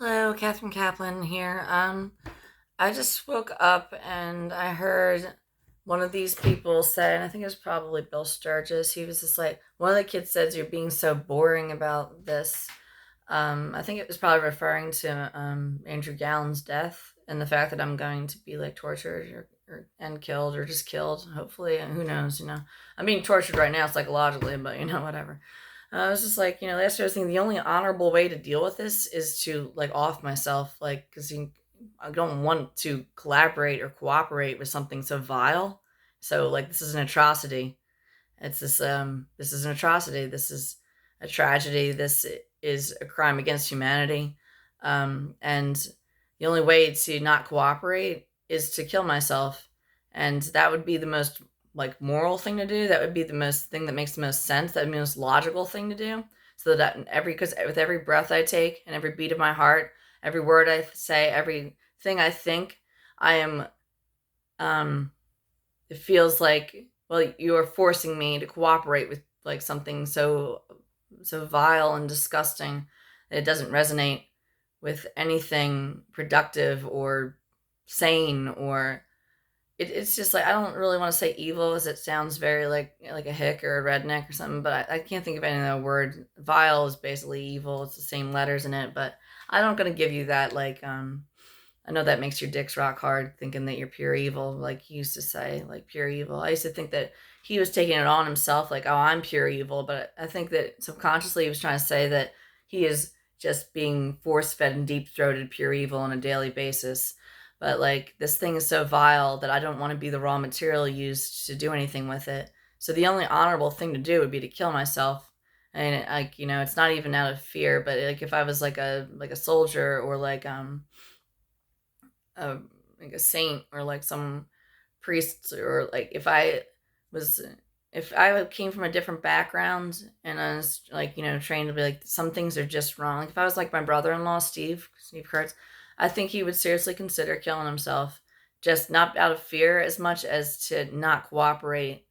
Hello, Catherine Kaplan here. I just woke up and I heard one of these people say, and I think it was probably Bill Sturgis. He was just like, one of the kids says, "You're being so boring about this." I think it was probably referring to Andrew Gallon's death and the fact that I'm going to be like tortured or and killed or just killed. Hopefully, and who knows? I'm being tortured right now psychologically, but whatever. I was just like, last year I was thinking the only honorable way to deal with this is to like off myself, like, because I don't want to collaborate or cooperate with something so vile. So, like, this is an atrocity. This is an atrocity. This is a tragedy. This is a crime against humanity. And the only way to not cooperate is to kill myself. And that would be the most like moral thing to do. That would be the most thing that makes the most sense. That would be the most logical thing to do. So that because with every breath I take and every beat of my heart, every word I say, everything I think, I am um it feels like, well, you are forcing me to cooperate with like something so vile and disgusting that it doesn't resonate with anything productive or sane or it's just like I don't really want to say evil as it sounds very like a hick or a redneck or something, but I can't think of any other word. Vile is basically evil. It's the same letters in it, but I'm not gonna give you that I know that makes your dicks rock hard thinking that you're pure evil, like he used to say, like pure evil. I used to think that he was taking it on himself, like, oh, I'm pure evil. But I think that subconsciously he was trying to say that he is just being force fed and deep throated pure evil on a daily basis. But like, this thing is so vile that I don't want to be the raw material used to do anything with it. So the only honorable thing to do would be to kill myself. And like, it's not even out of fear, but like if I was like a soldier or a like a saint or like some priest or like was if I came from a different background and I was like trained to be like some things are just wrong. Like if I was like my brother-in-law Steve Kurtz, I think he would seriously consider killing himself, just not out of fear as much as to not cooperate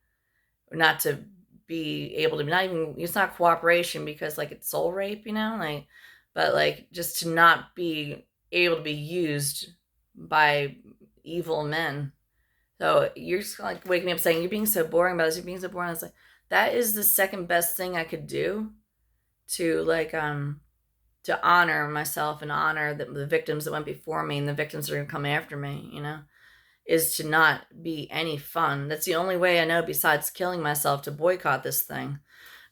or not to be able to not even it's not cooperation because like it's soul rape, like but like just to not be able to be used by evil men. So you're just like waking me up saying you're being so boring about this, you're being so boring. I was like, that is the second best thing I could do to to honor myself and honor the victims that went before me and the victims that are gonna come after me, is to not be any fun. That's the only way I know besides killing myself to boycott this thing.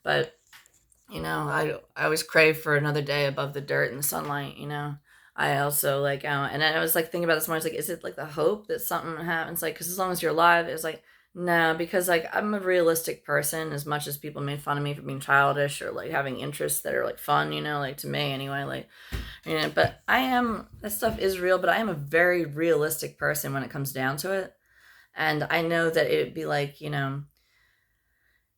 But I always crave for another day above the dirt and the sunlight. I also and I was like thinking about this more. I was like, is it like the hope that something happens? Like, because as long as you're alive, it's like no, because like I'm a realistic person. As much as people made fun of me for being childish or like having interests that are like fun, like to me anyway, like but I am that stuff is real. But I am a very realistic person when it comes down to it, and I know that it would be like I'm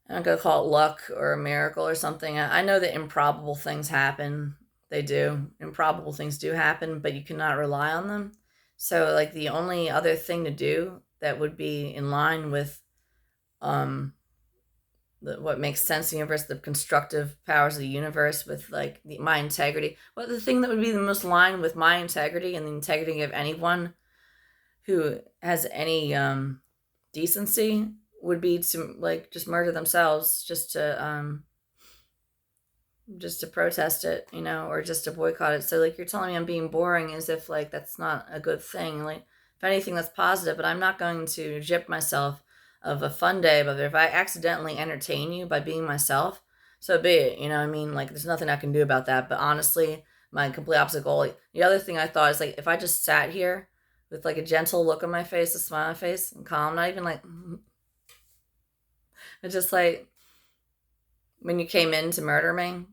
not gonna call it luck or a miracle or something. I know that improbable things happen. They do. Improbable things do happen, but you cannot rely on them. So, like, the only other thing to do that would be in line with um, what makes sense in the universe, the constructive powers of the universe, with like my integrity. Well, the thing that would be the most line with my integrity and the integrity of anyone who has any decency would be to like just murder themselves just to protest it, or just to boycott it. So like you're telling me I'm being boring as if like that's not a good thing. Like if anything that's positive, but I'm not going to jip myself of a fun day, but if I accidentally entertain you by being myself, so be it. You know what I mean? Like there's nothing I can do about that. But honestly, my complete opposite goal. Like, the other thing I thought is like if I just sat here with like a gentle look on my face, a smile on my face, and calm, not even like it's just like when you came in to murder me,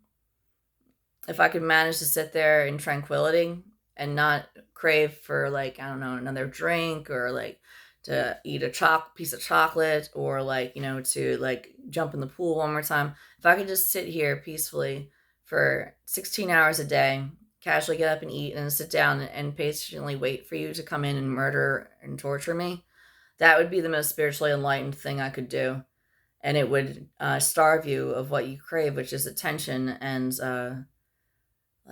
if I could manage to sit there in tranquility and not crave for like I don't know another drink or like to eat a piece of chocolate or like to like jump in the pool one more time, if I could just sit here peacefully for 16 hours a day, casually get up and eat and sit down and patiently wait for you to come in and murder and torture me, that would be the most spiritually enlightened thing I could do. And it would starve you of what you crave, which is attention and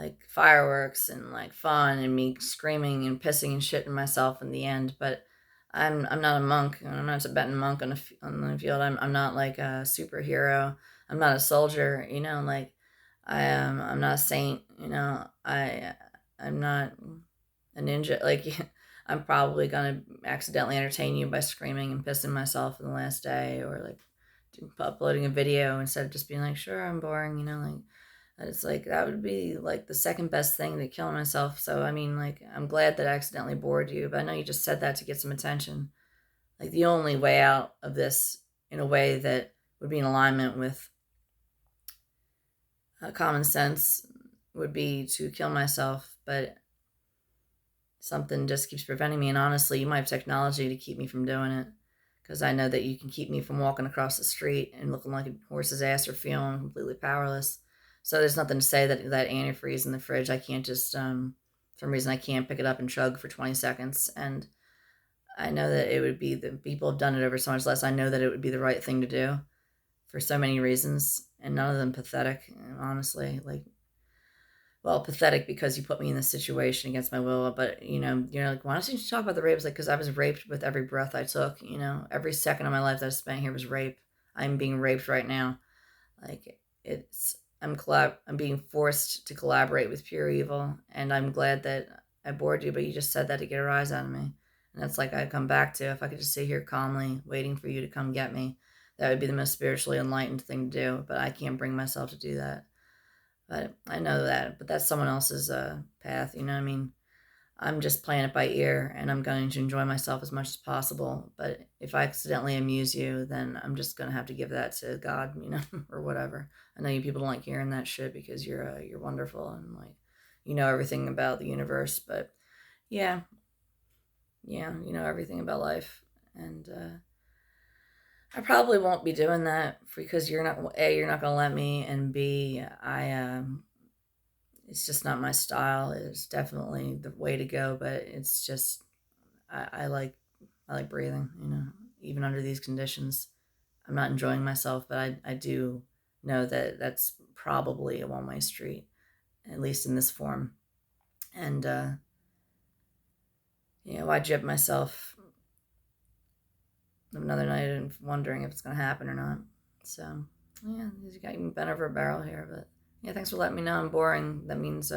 like fireworks and like fun and me screaming and pissing and shitting myself in the end. But I'm not a monk. I'm not a Tibetan monk on the field. I'm not like a superhero. I'm not a soldier. Like I am. I'm not a saint. I'm not a ninja. Like I'm probably gonna accidentally entertain you by screaming and pissing myself in the last day, or like uploading a video instead of just being like, sure, I'm boring. Like it's like that would be like the second best thing to killing myself. So I mean, like I'm glad that I accidentally bored you, but I know you just said that to get some attention. Like the only way out of this, in a way that would be in alignment with common sense, would be to kill myself. But something just keeps preventing me. And honestly, you might have technology to keep me from doing it, because I know that you can keep me from walking across the street and looking like a horse's ass or feeling completely powerless. So there's nothing to say that that antifreeze in the fridge, I can't just, for some reason, I can't pick it up and chug for 20 seconds. And I know that it would be, the people have done it over so much less. I know that it would be the right thing to do for so many reasons, and none of them pathetic, honestly. Like, well, pathetic because you put me in this situation against my will. But you're like, why don't you talk about the rape? It's like, because I was raped with every breath I took. Every second of my life that I spent here was rape. I'm being raped right now. Like I'm being forced to collaborate with pure evil, and I'm glad that I bored you. But you just said that to get a rise out of me, and that's like I come back to. If I could just sit here calmly waiting for you to come get me, that would be the most spiritually enlightened thing to do. But I can't bring myself to do that. But I know that, but that's someone else's path. I mean, I'm just playing it by ear, and I'm going to enjoy myself as much as possible. But if I accidentally amuse you, then I'm just going to have to give that to God, or whatever. I know you people don't like hearing that shit because you're wonderful and like you know everything about the universe. But yeah, yeah, you know everything about life, and I probably won't be doing that because you're not going to let me, and B, it's just not my style. It's definitely the way to go, but it's just I like breathing. Even under these conditions, I'm not enjoying myself, but I do know that that's probably a one way street, at least in this form. And why jip myself another night and wondering if it's gonna happen or not? So yeah, you got me bent over a barrel here, but yeah, thanks for letting me know I'm boring. That means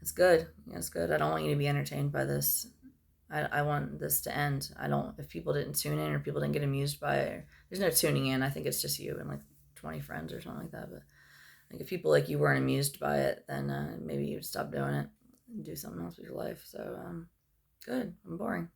it's good. Yeah, it's good. I don't want you to be entertained by this. I want this to end. I don't, if people didn't tune in or people didn't get amused by it, there's no tuning in. I think it's just you and like 20 friends or something like that. But like if people like you weren't amused by it, then maybe you'd stop doing it and do something else with your life. So good. I'm boring.